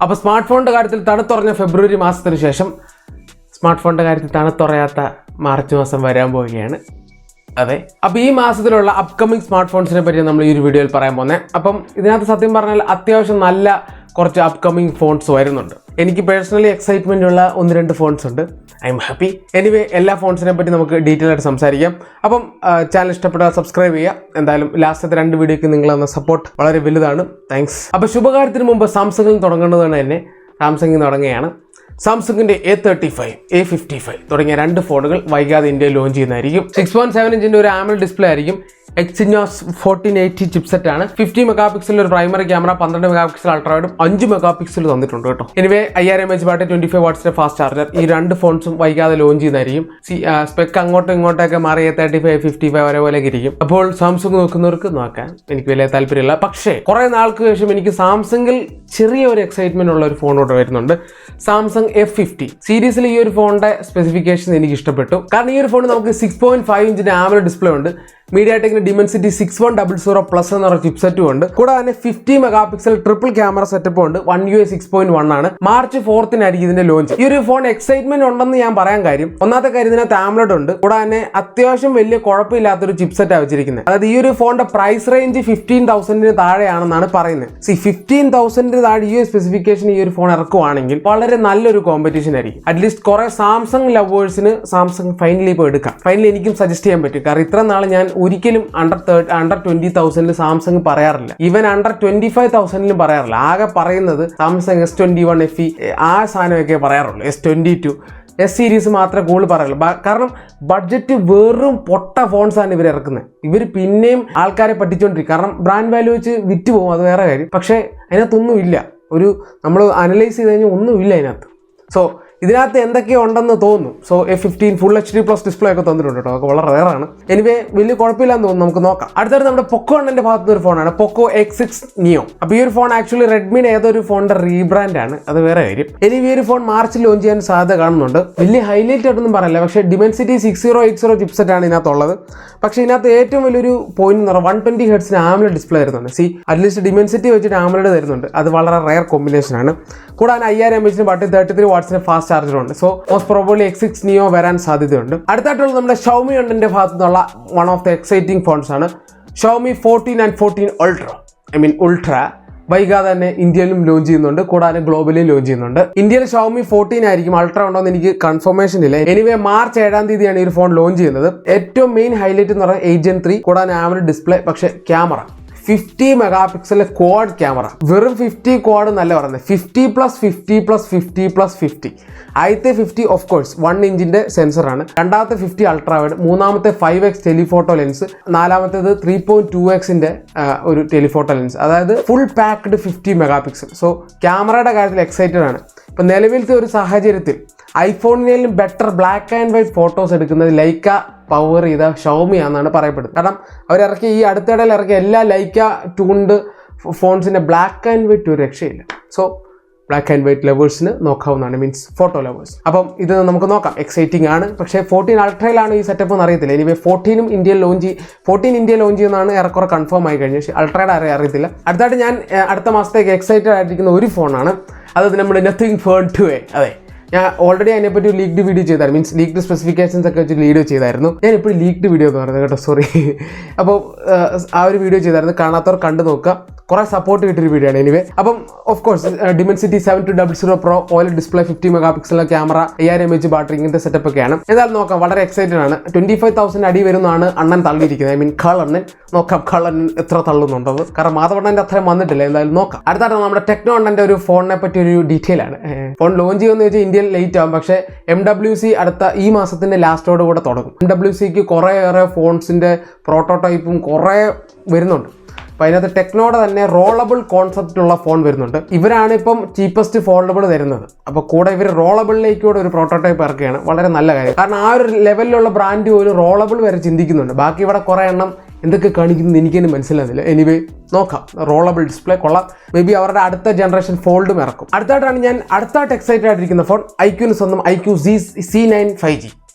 അപ്പോൾ സ്മാർട്ട് ഫോണിൻ്റെ കാര്യത്തിൽ തണുത്തുറഞ്ഞ ഫെബ്രുവരി മാസത്തിന് ശേഷം സ്മാർട്ട് ഫോണിൻ്റെ കാര്യത്തിൽ തണുത്തുറയാത്ത മാർച്ച് മാസം വരാൻ പോവുകയാണ്. അതെ, അപ്പോൾ ഈ മാസത്തിലുള്ള അപ്കമിങ് സ്മാർട്ട് ഫോൺസിനെ പറ്റി നമ്മൾ ഈ ഒരു വീഡിയോയിൽ പറയാൻ പോകുന്നത്. അപ്പം ഇതിനകത്ത് സത്യം പറഞ്ഞാൽ അത്യാവശ്യം നല്ല കുറച്ച് അപ്കമിങ് ഫോൺസ് വരുന്നുണ്ട്. എനിക്ക് പേഴ്സണലി എക്സൈറ്റ്മെൻ്റ് ഉള്ള 1-2 ഫോൺസ് ഉണ്ട്. I am happy. എനിവേ എല്ലാ ഫോൺസിനെ പറ്റി നമുക്ക് ഡീറ്റെയിൽ ആയിട്ട് സംസാരിക്കാം. അപ്പം ചാനൽ ഇഷ്ടപ്പെട്ടാൽ സബ്സ്ക്രൈബ് ചെയ്യുക. എന്തായാലും ലാസ്റ്റത്തെ 2 വീഡിയോയ്ക്ക് നിങ്ങൾ തന്ന സപ്പോർട്ട് വളരെ വലുതാണ്. താങ്ക്സ്. അപ്പോൾ ശുഭകാര്യത്തിന് മുമ്പ് സാംസങ്ങിൽ തുടങ്ങേണ്ടതാണ് തന്നെ. സാംസങ്ങിൽ തുടങ്ങുകയാണ്. സാംസങ്ങിൻ്റെ A35, A55 തുടങ്ങിയ 2 ഫോണുകൾ വൈകാതെ ഇന്ത്യയിൽ ലോഞ്ച് ചെയ്യുന്നതായിരിക്കും. 6.7 ഇഞ്ചിൻ്റെ ഒരു AMOLED ഡിസ്പ്ലേ ആയിരിക്കും. Exynos 1480 ചിപ്സെറ്റ് ആണ്. 50 മെഗാ പിക്സൽ ഒരു പ്രൈമറി ക്യാമറ, 12 മെഗാ പിക്സൽ അൾട്രാവൈഡും 5 മെഗാ പിക്സൽ തന്നിട്ടുണ്ട് കേട്ടോ. എനിവേ 5000 mAh ബാറ്ററി, 25 വാട്ട്സിന്റെ ഫാസ്റ്റ് ചാർജർ. ഈ 2 ഫോൺസും വൈകാതെ ലോഞ്ച് ചെയ്യുന്നതായിരിക്കും. സ്പെക്ക് അങ്ങോട്ടും ഇങ്ങോട്ടൊക്കെ മാറി A35, A55 ഒരേപോലെ ഇരിക്കും. അപ്പോൾ സാംസങ് നോക്കുന്നവർക്ക് നോക്കാൻ എനിക്ക് വലിയ താല്പര്യമില്ല. പക്ഷേ കുറെ നാൾക്ക് ശേഷം എനിക്ക് സാംസങ്ങിൽ ചെറിയ ഒരു എക്സൈറ്റ്മെന്റ് ഉള്ള ഒരു ഫോണോട് വരുന്നുണ്ട്. സാംസങ് F50 സീരീസിൽ ഈ ഒരു ഫോണിന്റെ സ്പെസിഫിക്കേഷൻ എനിക്ക് ഇഷ്ടപ്പെട്ടു. കാരണം ഈ ഒരു ഫോൺ നമുക്ക് 6.5 ഇഞ്ചിന്റെ AMOLED ഡിസ്പ്ലേ ഉണ്ട്. മീഡിയാടെക്കിന്റെ Dimensity 6100+ എന്ന ചിപ്സെറ്റും ഉണ്ട്. കൂടാതെ തന്നെ 50 മെഗാ പിക്സൽ ട്രിപ്പിൾ ക്യാമറ സെറ്റപ്പും ഉണ്ട്. One UI 6.1 ആണ്. മാർച്ച് 4-നായിരിക്കും ഇതിന്റെ ലോഞ്ച്. ഈ ഒരു ഫോൺ എക്സൈറ്റ്മെന്റ് ഉണ്ടെന്ന് ഞാൻ പറയാൻ കാര്യം, ഒന്നാമത്തെ കാര്യം ഇതിനകത്ത് AMOLED ഉണ്ട്. കൂടാതെ തന്നെ അത്യാവശ്യം വലിയ കുഴപ്പമില്ലാത്തൊരു ചിപ്സെറ്റാണ് വെച്ചിരിക്കുന്നത്. അതായത് ഈ ഒരു ഫോണിന്റെ പ്രൈസ് റേഞ്ച് 15,000 താഴെയാണെന്നാണ് പറയുന്നത്. 15,000 താഴെ ഈ സ്പെസിഫിക്കേഷൻ ഈ ഒരു ഫോൺ ഇറക്കുവാണെങ്കിൽ വളരെ നല്ലൊരു കോമ്പറ്റീഷൻ ആയിരിക്കും. അറ്റ്ലീസ്റ്റ് കുറെ സാംസങ് ലവേഴ്സിന് സാംസങ് ഫൈനലി ഇപ്പോൾ എടുക്കാം. ഫൈനലി എനിക്കും സജസ്റ്റ് ചെയ്യാൻ പറ്റും. കാരണം ഇത്ര നാൾ ഞാൻ ഒരിക്കലും അണ്ടർ 20,000 സാംസങ് പറയാറില്ല. ഈവൻ അണ്ടർ 25,000 പറയാറില്ല. ആകെ പറയുന്നത് സാംസങ് S21 FE ആ സാധനമൊക്കെ പറയാറുള്ളൂ. S22 S സീരീസ് മാത്രമേ കൂടുതൽ പറയുള്ളൂ. കാരണം ബഡ്ജറ്റ് വെറും പൊട്ട ഫോൺസാണ് ഇവർ ഇറക്കുന്നത്. ഇവർ പിന്നെയും ആൾക്കാരെ പറ്റിച്ചുകൊണ്ടിരിക്കും. കാരണം ബ്രാൻഡ് വാല്യൂ വെച്ച് വിറ്റ് പോകും, അത് വേറെ കാര്യം. പക്ഷേ അതിനകത്തൊന്നും ഇല്ല. നമ്മൾ അനലൈസ് ചെയ്ത് കഴിഞ്ഞാൽ ഒന്നുമില്ല അതിനകത്ത്. സോ ഇതിനകത്ത് എന്തൊക്കെയോ ഉണ്ടെന്ന് തോന്നുന്നു. So A15 full HD+ display ഒക്കെ തന്നിട്ടുണ്ട് കേട്ടോ. അതൊക്കെ വളരെ റെയറാണ്. എനിവേ വലിയ കുഴപ്പമില്ലാന്ന് തോന്നുന്നു. നമുക്ക് നോക്കാം. അടുത്തായിട്ട് നമ്മുടെ പൊക്കോ അണ്ണൻ്റെ ഭാഗത്തുനിന്ന് ഒരു ഫോണാണ് Poco X6 Neo. അപ്പോൾ ഈ ഒരു ഫോൺ ആക്ച്വലി റെഡ്മിയുടെ ഏതൊരു ഫോണിന്റെ റീബ്രാൻഡ് ആണ്, അത് വേറെ കാര്യം. ഇനി ഈ ഒരു ഫോൺ മാർച്ചിൽ ലോഞ്ച് ചെയ്യാൻ സാധ്യത കാണുന്നുണ്ട്. വലിയ ഹൈലൈറ്റ് ആയിട്ടൊന്നും പറയില്ല. പക്ഷേ Dimensity 6080 ചിപ്സെറ്റ് ആണ് ഇതിനകത്തുള്ളത്. പക്ഷേ ഇതിനകത്ത് ഏറ്റവും വലിയൊരു പോയിന്റ് എന്ന് പറഞ്ഞാൽ 120 Hz AMOLED ഡിസ്പ്ലേ തരുന്നുണ്ട്. അറ്റ്ലീസ്റ്റ് Dimensity വെച്ചിട്ട് AMOLED തരുന്നുണ്ട്. അത് വളരെ റെയർ കോമ്പിനേഷൻ ആണ്. കൂടാതെ 5000 mAh ബാറ്ററി, 33 വാട്ട്സിന്റെ ഫാസ്റ്റ് ചാർജർ ഉണ്ട്. So most probably X6 Neo വരാൻ സാധ്യതയുണ്ട്. അടുത്തായിട്ടുള്ള നമ്മുടെ Xiaomi ഉണ്ടന്റെ ഭാഗത്തു നിന്നുള്ള one of the exciting phones ആണ് Xiaomi 14 and 14 Ultra. വൈകാതെ തന്നെ ഇന്ത്യയിലും ലോഞ്ച് ചെയ്യുന്നുണ്ട്. കൂടാതെ ഗ്ലോബലിലും ലോഞ്ച് ചെയ്യുന്നുണ്ട്. ഇന്ത്യയിൽ Xiaomi 14 ആയിരിക്കും. അൾട്ര ഉണ്ടോ എന്ന് എനിക്ക് കൺഫർമേഷൻ ഇല്ല. എനിവേ മാർച്ച് 7-ാം ഈ ഒരു ഫോൺ ലോഞ്ച് ചെയ്യുന്നത്. ഏറ്റവും മെയിൻ ഹൈലൈറ്റ് എന്ന് പറഞ്ഞാൽ 8 Gen 3 കൂടാതെ AMOLED ഡിസ്പ്ലേ. പക്ഷേ camera 50 mega pixel quad camera. വെറും 50 ക്വാഡ് എന്നല്ല പറയുന്നത്, 50+50+50+50. ആദ്യത്തെ 50 ഓഫ് കോഴ്സ് 1 ഇഞ്ചിന്റെ സെൻസറാണ്. രണ്ടാമത്തെ 50 അൾട്രാവൈഡ്, മൂന്നാമത്തെ 5x ടെലിഫോട്ടോ ലെൻസ്, നാലാമത്തേത് 3.2xന്റെ ഒരു ടെലിഫോട്ടോ ലെൻസ്. അതായത് full packed 50 mega pixel. So ക്യാമറയുടെ കാര്യത്തിൽ എക്സൈറ്റഡ് ആണ്. ഇപ്പം നിലവിലത്തെ ഒരു സാഹചര്യത്തിൽ ഐഫോണിനേലും better black and white photos എടുക്കുന്നത് ലൈക്ക പവർ ചെയ്ത Xiaomi ആണെന്നാണ് പറയപ്പെടുന്നത്. കാരണം അവരിറക്കിയ ഈ അടുത്തിടയിൽ ഇറക്കിയ എല്ലാ ലൈക്ക ട്യൂൺഡ് ഫോൺസിൻ്റെ ബ്ലാക്ക് ആൻഡ് വൈറ്റ് ഒരു രക്ഷയില്ല. സോ ബ്ലാക്ക് ആൻഡ് വൈറ്റ് ലവേഴ്സിന് നോക്കാവുന്നതാണ്, മീൻസ് ഫോട്ടോ ലവേഴ്സ്. അപ്പം ഇത് നമുക്ക് നോക്കാം. എക്സൈറ്റിംഗ് ആണ്. പക്ഷേ 14 അൾട്രയിലാണ് ഈ സെറ്റപ്പ് എന്ന് അറിയത്തില്ല. എനിവേ 14 ഇന്ത്യയിൽ ലോഞ്ച് ചെയ്യുന്നതാണ് ഏറെക്കുറെ കൺഫേം ആയി കഴിഞ്ഞു. പക്ഷേ അൾട്രയുടെ അറിയത്തില്ല. അടുത്തായിട്ട് ഞാൻ അടുത്ത മാസത്തേക്ക് എക്സൈറ്റഡ് ആയിട്ടിരിക്കുന്ന ഒരു ഫോണാണ്. അത് നമ്മുടെ നത്തിങ് ഫോൺ 2A. അതെ, ഞാൻ ഓൾറെഡി അതിനെപ്പറ്റി ഒരു ലീക്ഡ് വീഡിയോ ചെയ്തായിരുന്നു. മീൻസ് ലീക്ഡ് സ്പെസിഫിക്കേഷൻസ് ഒക്കെ വെച്ച് വീഡിയോ ചെയ്തായിരുന്നു. ഞാൻ എപ്പോഴും ലീക്ഡ് വീഡിയോ എന്ന് പറയുന്നത് കേട്ടോ, സോറി. അപ്പോൾ ആ ഒരു വീഡിയോ ചെയ്തായിരുന്നു. കാണാത്തവർ കണ്ടു നോക്കുക. കുറെ സപ്പോർട്ട് കിട്ടിയൊരു വീഡിയോ ആണ്. എനിവേ അപ്പം of course Dimensity 7200 Pro OLED display, 50 mega pixel camera, 5000 mAh battery, ഇങ്ങനത്തെ സെറ്റപ്പ് ഒക്കെയാണ്. എന്തായാലും നോക്കാം. വളരെ എക്സൈറ്റഡ് ആണ്. 25,000 അടി വരുന്നതാണ് അണ്ണൻ തള്ളിയിരിക്കുന്നത്. I mean കളണ്ണൻ. നോക്കാം കളണ്ണൻ എത്ര തള്ളുന്നുണ്ടത്. കാരണം മാധവണ്ണൻ്റെ അത്രയും വന്നിട്ടില്ല. എന്തായാലും നോക്കാം. അടുത്തായിട്ട് നമ്മുടെ ടെക്നോ അണ്ണൻ്റെ ഒരു ഫോണിനെ പറ്റി ഒരു ഡീറ്റെയിൽ ആണ്. ഫോൺ ലോഞ്ച് ചെയ്യുമെന്ന് വെച്ചാൽ ഇന്ത്യയിൽ ലേറ്റ് ആകും. പക്ഷേ MWC അടുത്ത ഈ മാസത്തിന്റെ ലാസ്റ്റോട് കൂടെ തുടങ്ങും. MWCക്ക് കുറേയേറെ ഫോൺസിന്റെ പ്രോട്ടോടൈപ്പും കുറേ വരുന്നുണ്ട്. അപ്പോൾ അതിനകത്ത് ടെക്നോയുടെ തന്നെ റോളബിൾ കോൺസെപ്റ്റുള്ള ഫോൺ വരുന്നുണ്ട്. ഇവരാണ് ഇപ്പം ചീപ്പസ്റ്റ് ഫോൾഡബിൾ തരുന്നത്. അപ്പോൾ കൂടെ ഇവർ റോളബിളിലേക്ക് കൂടെ ഒരു പ്രോട്ടോടൈപ്പ് ഇറക്കുകയാണ്. വളരെ നല്ല കാര്യം. കാരണം ആ ഒരു ലെവലിലുള്ള ബ്രാൻഡ് ഒരു റോളബിൾ വരെ ചിന്തിക്കുന്നുണ്ട്. ബാക്കി ഇവിടെ കുറേ എണ്ണം എന്തൊക്കെ കാണിക്കുന്നത് എനിക്കെന്നെ മനസ്സിലാകുന്നില്ല. എനിവേ നോക്കാം. റോളബിൾ ഡിസ്പ്ലേ കൊള്ളാം. മേ ബി അവരുടെ അടുത്ത ജനറേഷൻ ഫോൾഡും ഇറക്കും. അടുത്തായിട്ടാണ് ഞാൻ അടുത്തായിട്ട് എക്സൈറ്റഡ് ആയിട്ടിരിക്കുന്ന ഫോൺ ഐക്യൂന് സ്വന്തം IQ Z9 5G.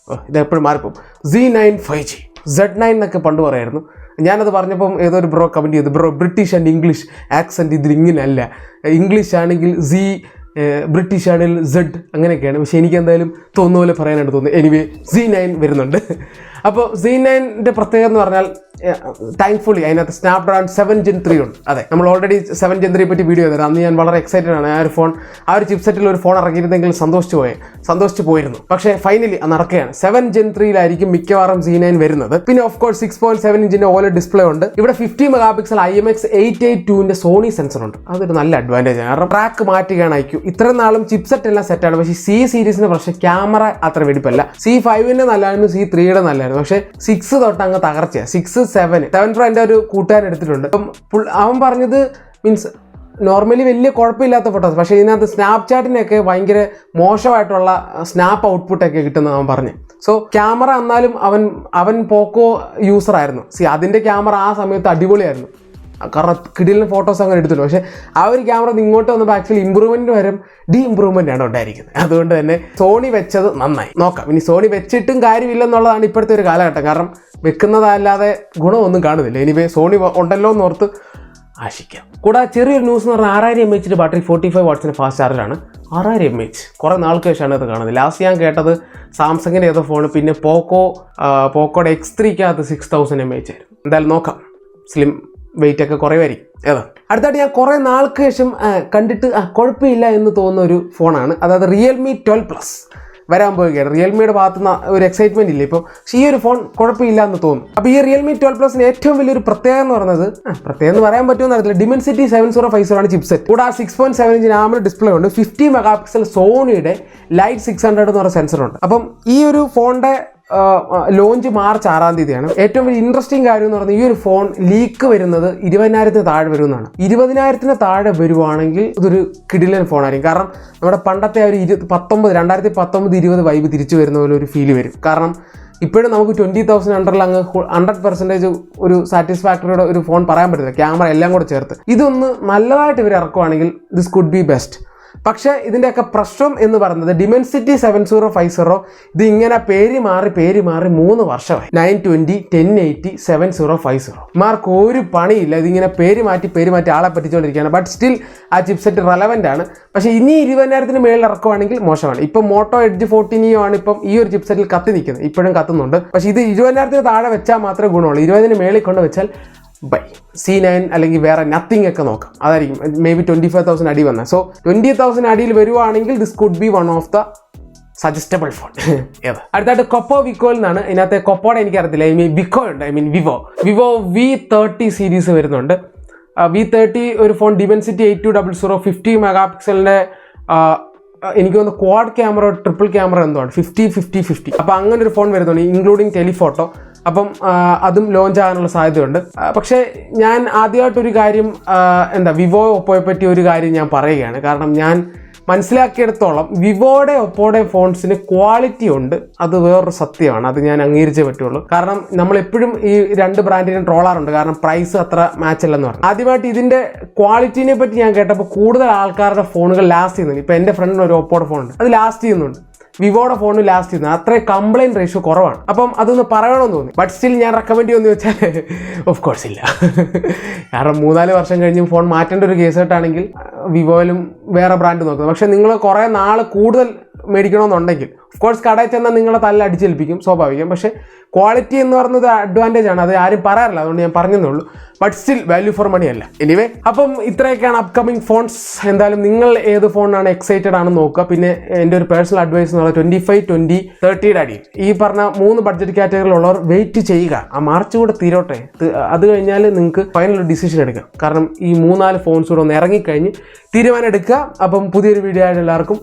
ഇത് എപ്പോഴും മാറിപ്പോകും. Z9 5G, Z9 എന്നൊക്കെ പണ്ട് പറയായിരുന്നു. ഞാനത് പറഞ്ഞപ്പം ഏതോ ഒരു ബ്രോ കമൻറ്റ് ചെയ്തു, bro British and English accent ഇതിൽ ഇങ്ങനെയല്ല, ഇംഗ്ലീഷ് ആണെങ്കിൽ ബ്രിട്ടീഷ് ആണെങ്കിൽ Z അങ്ങനെയൊക്കെയാണ്. പക്ഷേ എനിക്ക് എന്തായാലും തോന്നുന്ന പോലെ പറയാനായിട്ട് തോന്നുന്നു. എനിവേ Z9 വരുന്നുണ്ട്. അപ്പോൾ Z9ൻ്റെ പ്രത്യേകത എന്ന് പറഞ്ഞാൽ താങ്ക്ഫുള്ളി അതിനകത്ത് സ്നാപ്ഡ്രാഗൺ 7 Gen 3 ഉണ്ട്. അതെ, നമ്മൾ ഓൾറെഡി 7 Gen 3 പറ്റി വീഡിയോ ചെയ്തത്. അന്ന് ഞാൻ വളരെ എക്സൈറ്റഡ് ആണ്. ആ ഒരു ചിപ്സെറ്റിൽ ഒരു ഫോൺ ഇറങ്ങിയിരുന്നെങ്കിൽ സന്തോഷിച്ചു പോയിരുന്നു. പക്ഷേ ഫൈനലി അത് നടക്കുകയാണ്. 7 Gen 3 മിക്കവാറും Z9 വരുന്നത്. പിന്നെ ഓഫ് കോഴ്സ് 6.7 ഇഞ്ചിന്റെ OLED ഡിസ്പ്ലേ ഉണ്ട്. ഇവിടെ 50 മെഗാപിക്സൽ IMX882ന്റെ സോണി സെൻസർ ഉണ്ട്. അതൊരു നല്ല അഡ്വാൻറ്റേജ് ആണ്. കാരണം ട്രാക്ക് മാറ്റുകയാണ് IQ. ഇത്രയും നാളും ചിപ്സെറ്റ് എല്ലാം സെറ്റാണ്. പക്ഷേ C സീരീസിന്റെ പ്രശ്നം ക്യാമറ അത്ര വെടിപ്പല്ല. C5ന്റെ നല്ലതായിരുന്നു, C3യുടെ നല്ലതായിരുന്നു. പക്ഷേ 6 തൊട്ട് അങ്ങ് തകർച്ചയാണ്. 7 Pro എൻ്റെ ഒരു കൂട്ടുകാരൻ എടുത്തിട്ടുണ്ട്. അപ്പം അവൻ പറഞ്ഞത് മീൻസ് നോർമലി വലിയ കുഴപ്പമില്ലാത്ത ഫോട്ടോസ്, പക്ഷേ ഇതിനകത്ത് സ്നാപ്ചാറ്റിനൊക്കെ ഭയങ്കര മോശമായിട്ടുള്ള സ്നാപ്പ് ഔട്ട്പുട്ടൊക്കെ കിട്ടുന്നത് അവൻ പറഞ്ഞു. സോ ക്യാമറ എന്നാലും അവൻ പോക്കോ യൂസർ ആയിരുന്നു. അതിൻ്റെ ക്യാമറ ആ സമയത്ത് അടിപൊളിയായിരുന്നു. കാരണം കിടിലിന് ഫോട്ടോസ് അങ്ങനെ എടുത്തില്ല. പക്ഷേ ആ ഒരു ക്യാമറ ഇങ്ങോട്ട് വന്നപ്പോൾ ആക്ച്വലി ഇമ്പ്രൂവ്മെൻറ്റ് വരും ഇമ്പ്രൂവ്മെൻ്റ് ആണ് ഉണ്ടായിരിക്കുന്നത്. അതുകൊണ്ട് തന്നെ സോണി വെച്ചത് നന്നായി. നോക്കാം, ഇനി സോണി വെച്ചിട്ടും കാര്യമില്ലെന്നുള്ളതാണ് ഇപ്പോഴത്തെ ഒരു കാലഘട്ടം. കാരണം വെക്കുന്നതല്ലാതെ ഗുണമൊന്നും കാണുന്നില്ല. എനിവേ സോണി ഉണ്ടല്ലോ എന്നോർത്ത് ആശിക്കാം. കൂടാതെ ചെറിയൊരു ന്യൂസ് എന്ന് പറഞ്ഞാൽ 6000 mAh ബാറ്ററി 45 വാട്ട്സിന് ഫാസ്റ്റ് ചാർജറാണ്. 6000 mAh കുറേ നാൾക്ക് ശേഷമാണ് ഇത് കാണുന്നത്. ലാസ്റ്റ് ഞാൻ കേട്ടത് സാംസങ്ങിൻ്റെ ഏതോ ഫോൺ, പിന്നെ പോക്കോയുടെ X3 6000 mAh ആയിരുന്നു. എന്തായാലും നോക്കാം, സ്ലിം വെയിറ്റ് ഒക്കെ കുറവായിരിക്കും. അടുത്തായിട്ട് ഞാൻ കുറേ നാൾക്ക് ശേഷം കണ്ടിട്ട് കുഴപ്പമില്ല എന്ന് തോന്നുന്ന ഒരു ഫോണാണ്. അതായത് Realme 12 Plus വരാൻ പോവുകയാണ്. റിയൽമിയുടെ ഭാഗത്തുനിന്ന് ഒരു എക്സൈറ്റ്മെന്റ് ഇല്ല ഇപ്പോൾ, പക്ഷേ ഈ ഒരു ഫോൺ കുഴപ്പമില്ല എന്ന് തോന്നുന്നു. അപ്പോൾ ഈ Realme 12 Plus ഏറ്റവും വലിയൊരു പ്രത്യേകത എന്ന് പറയുന്നത്, പ്രത്യേകം എന്ന് പറയാൻ പറ്റുമെന്ന് അറിയില്ല, Dimensity 7050 ആണ് ചിപ്സെറ്റ്. കൂടാതെ 6.7 ഇഞ്ച് AMOLED ഡിസ്പ്ലേ ഉണ്ട്. 50 മെഗാപിക്സൽ സോണിയുടെ ലൈറ്റ് 600 എന്ന് പറയുന്ന സെൻസർ ഉണ്ട്. അപ്പം ഈ ഒരു ഫോണിന്റെ ലോഞ്ച് മാർച്ച് 6-ാം തീയതിയാണ്. ഏറ്റവും വലിയ ഇൻട്രസ്റ്റിംഗ് കാര്യം എന്ന് പറഞ്ഞാൽ ഈ ഒരു ഫോൺ ലീക്ക് വരുന്നത് 20,000 താഴെ വരുമെന്നാണ്. 20,000 താഴെ വരുവാണെങ്കിൽ ഇതൊരു കിടിലൻ ഫോണായിരിക്കും. കാരണം നമ്മുടെ പണ്ടത്തെ ആ ഒരു 2019-20 വൈബ് തിരിച്ചു വരുന്ന പോലെ ഒരു ഫീല് വരും. കാരണം ഇപ്പോഴും നമുക്ക് 20,000 അണ്ടറിൽ അങ്ങ് 100% ഒരു സാറ്റിസ്ഫാക്ടറിയുടെ ഒരു ഫോൺ പറയാൻ പറ്റില്ല, ക്യാമറ എല്ലാം കൂടെ ചേർത്ത്. ഇതൊന്ന് നല്ലതായിട്ട് ഇവർ ഇറക്കുവാണെങ്കിൽ ദിസ് കുഡ് ബി ബെസ്റ്റ്. പക്ഷേ ഇതിൻ്റെയൊക്കെ പ്രശ്നം എന്ന് പറയുന്നത് Dimensity 7050 ഇത് ഇങ്ങനെ പേര് മാറി 3 വർഷമായി. 920, 1080, 7050 മാർക്ക് ഒരു പണിയില്ല. ഇതിങ്ങനെ പേര് മാറ്റി ആളെ പറ്റിച്ചുകൊണ്ടിരിക്കുകയാണ്. ബട്ട് സ്റ്റിൽ ആ ചിപ്സെറ്റ് റെലവൻ്റ് ആണ്. പക്ഷേ ഇനി 20,000 മേളിൽ ഇറക്കുവാണെങ്കിൽ മോശമാണ്. ഇപ്പം മോട്ടോ എഡ്ജ് 14 ആണ് ഇപ്പം ഈ ഒരു ചിപ്സെറ്റിൽ കത്തി നിൽക്കുന്നത്, ഇപ്പോഴും കത്തുന്നുണ്ട്. പക്ഷേ ഇത് 20,000 താഴെ വെച്ചാൽ മാത്രമേ ഗുണമുള്ളൂ. 20,000 മേളിൽ കൊണ്ട് വെച്ചാൽ C9 അല്ലെങ്കിൽ വേറെ നത്തിങ് ഒക്കെ നോക്കാം. അതായിരിക്കും മേ ബി 25,000 അടി വന്നത്. സോ 20,000 അടിയിൽ വരുവാണെങ്കിൽ this could be one of the suggestible phone. അടുത്തായിട്ട് കൊപ്പോ വിക്കോയിൽ നിന്നാണ്. ഇതിനകത്ത് കൊപ്പോടെ എനിക്കറിയത്തില്ല, വിക്കോ ഉണ്ട്, വിവോ V30 സീരീസ് വരുന്നുണ്ട്. V30 ഒരു ഫോൺ Dimensity 8200 50 മെഗാപിക്സലിൻ്റെ എനിക്ക് തോന്നുന്നു ക്വാഡ് ക്യാമറ ട്രിപ്പിൾ ക്യാമറ എന്താണ് 50-50-50. അപ്പോൾ അങ്ങനെ ഒരു ഫോൺ വരുന്നുണ്ട്, ഇൻക്ലൂഡിങ് ടെലിഫോട്ടോ. അപ്പം അതും ലോഞ്ച് ആകാനുള്ള സാധ്യതയുണ്ട്. പക്ഷേ ഞാൻ ആദ്യമായിട്ടൊരു കാര്യം വിവോ ഒപ്പോയെ പറ്റി ഒരു കാര്യം ഞാൻ പറയുകയാണ്. കാരണം ഞാൻ മനസ്സിലാക്കിയെടുത്തോളം വിവോയുടെ ഒപ്പോയുടെ ഫോൺസിന് ക്വാളിറ്റി ഉണ്ട്, അത് വേറൊരു സത്യമാണ്. അത് ഞാൻ അംഗീകരിച്ചേ പറ്റുള്ളൂ. കാരണം നമ്മളെപ്പോഴും ഈ രണ്ട് ബ്രാൻഡിനെ ട്രോളാറുണ്ട്, കാരണം പ്രൈസ് അത്ര മാച്ച് അല്ലെന്ന് പറഞ്ഞു. ആദ്യമായിട്ട് ഇതിൻ്റെ ക്വാളിറ്റിനെ പറ്റി ഞാൻ കേട്ടപ്പോൾ കൂടുതൽ ആൾക്കാരുടെ ഫോണുകൾ ലാസ്റ്റ് ചെയ്യുന്നുണ്ട്. ഇപ്പോൾ എൻ്റെ ഫ്രണ്ടിന് ഒരു ഒപ്പോയുടെ ഫോണുണ്ട്, അത് ലാസ്റ്റ് ചെയ്യുന്നുണ്ട്. വിവോയുടെ ഫോണിന് ലാസ്റ്റ് ചെയ്യുന്നത് അത്രയും കംപ്ലൈൻറ്റ് റേഷ്യോ കുറവാണ്. അപ്പം അതൊന്ന് പറയണമെന്ന് തോന്നി. ബട്ട് സ്റ്റിൽ ഞാൻ റെക്കമെൻഡ് ചെയ്യുമെന്ന് വെച്ചാൽ ഓഫ് കോഴ്സ് ഇല്ല. കാരണം 3-4 വർഷം കഴിഞ്ഞ് ഫോൺ മാറ്റേണ്ട ഒരു കേസ് ആയിട്ടാണെങ്കിൽ വിവോയിലും വേറെ ബ്രാൻഡ് നോക്കുന്നത്. പക്ഷേ നിങ്ങൾ കുറേ നാൾ കൂടുതൽ മേടിക്കണമെന്നുണ്ടെങ്കിൽ ഓഫ് കോഴ്സ് കടയിൽ ചെന്നാൽ നിങ്ങളെ തല്ല അടിച്ചേൽപ്പിക്കും, സ്വാഭാവികം. പക്ഷേ ക്വാളിറ്റി എന്ന് പറയുന്നത് അഡ്വാൻറ്റേജ് ആണ്, അത് ആരും പറയാറില്ല, അതുകൊണ്ട് ഞാൻ പറഞ്ഞതേ ഉള്ളൂ. But still value for money അല്ല. എനിവേ, അപ്പം ഇത്രയൊക്കെയാണ് അപ്കമിങ് ഫോൺസ്. എന്തായാലും നിങ്ങൾ ഏത് ഫോണിനാണ് എക്സൈറ്റഡ് ആണെന്ന് നോക്കുക. പിന്നെ എൻ്റെ ഒരു പേഴ്സണൽ അഡ്വൈസ് എന്ന് പറഞ്ഞാൽ 25, 20, 30യുടെ അടിയിൽ ഈ പറഞ്ഞ 3 ബഡ്ജറ്റ് കാറ്റഗറിയിലുള്ളവർ വെയിറ്റ് ചെയ്യുക. ആ മാർച്ച് കൂടെ തീരോട്ടെ, അത് കഴിഞ്ഞാൽ നിങ്ങൾക്ക് ഫൈനൽ ഒരു ഡിസിഷൻ എടുക്കാം. കാരണം ഈ 3-4 ഫോൺസ് കൂടെ ഒന്ന് ഇറങ്ങിക്കഴിഞ്ഞ് തീരുമാനം എടുക്കുക. അപ്പം പുതിയൊരു വീഡിയോ ആയിട്ട് എല്ലാവർക്കും